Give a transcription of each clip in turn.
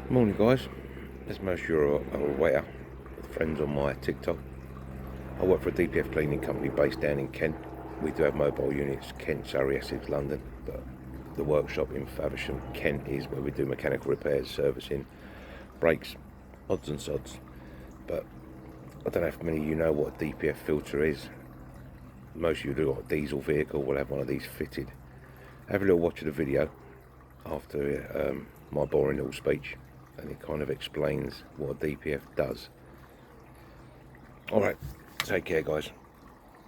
Morning guys, as most of you are aware, friends on my TikTok, I work for a DPF cleaning company based down in Kent. We do have mobile units, Kent, Surrey, Essex, London, but the workshop in Faversham, Kent is where we do mechanical repairs, servicing, brakes, odds and sods. But I don't know if many of you know what a DPF filter is. Most of you do. A diesel vehicle will have one of these fitted. Have a little watch of the video after my boring little speech, and it kind of explains what a DPF does. Alright, take care guys.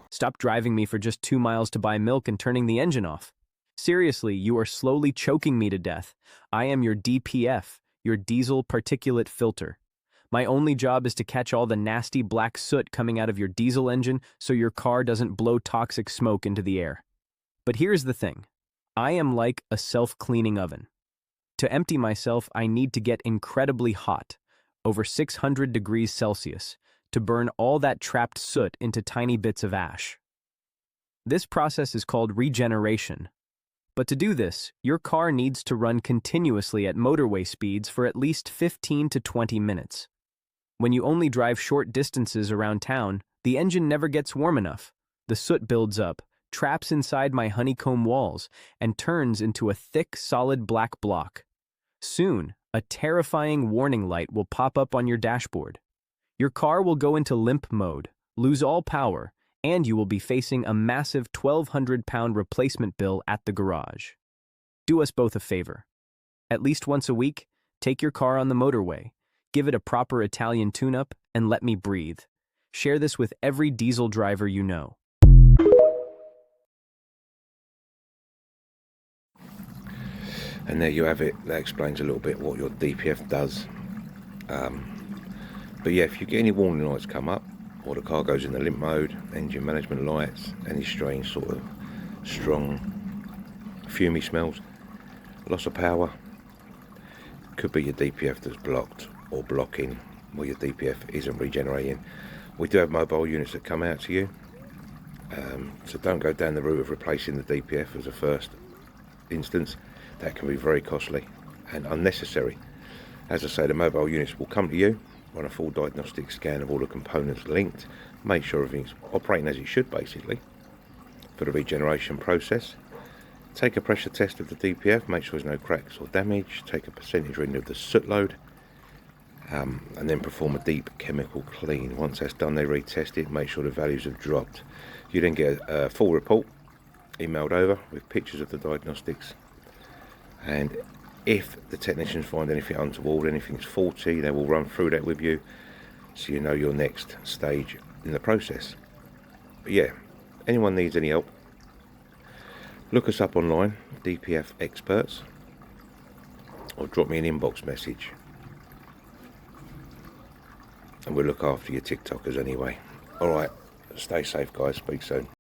Stop driving me for just 2 miles to buy milk and turning the engine off. Seriously, you are slowly choking me to death. I am your DPF, your diesel particulate filter. My only job is to catch all the nasty black soot coming out of your diesel engine so your car doesn't blow toxic smoke into the air. But here's the thing. I am like a self-cleaning oven. To empty myself, I need to get incredibly hot, over 600 degrees Celsius, to burn all that trapped soot into tiny bits of ash. This process is called regeneration. But to do this, your car needs to run continuously at motorway speeds for at least 15 to 20 minutes. When you only drive short distances around town, the engine never gets warm enough. The soot builds up, traps inside my honeycomb walls, and turns into a thick, solid black block. Soon, a terrifying warning light will pop up on your dashboard. Your car will go into limp mode, lose all power, and you will be facing a massive 1,200-pound replacement bill at the garage. Do us both a favor. At least once a week, take your car on the motorway, give it a proper Italian tune-up, and let me breathe. Share this with every diesel driver you know. And there you have it. That explains a little bit what your DPF does. But yeah, if you get any warning lights come up, or the car goes in the limp mode, engine management lights, any strange sort of strong fumey smells, loss of power, could be your DPF that's blocked or blocking, or your DPF isn't regenerating. We do have mobile units that come out to you, so don't go down the route of replacing the DPF as a first instance. That can be very costly and unnecessary. As I say, the mobile units will come to you, run a full diagnostic scan of all the components linked, make sure everything's operating as it should basically for the regeneration process. Take a pressure test of the DPF, make sure there's no cracks or damage, take a percentage reading of the soot load, and then perform a deep chemical clean. Once that's done, they retest it, make sure the values have dropped. You then get a full report emailed over with pictures of the diagnostics, and if the technicians find anything untoward, anything's faulty, they will run through that with you so you know your next stage in the process. But yeah, anyone needs any help, look us up online, DPF Experts, or drop me an inbox message and we'll look after your TikTokers anyway. Alright, stay safe guys, speak soon.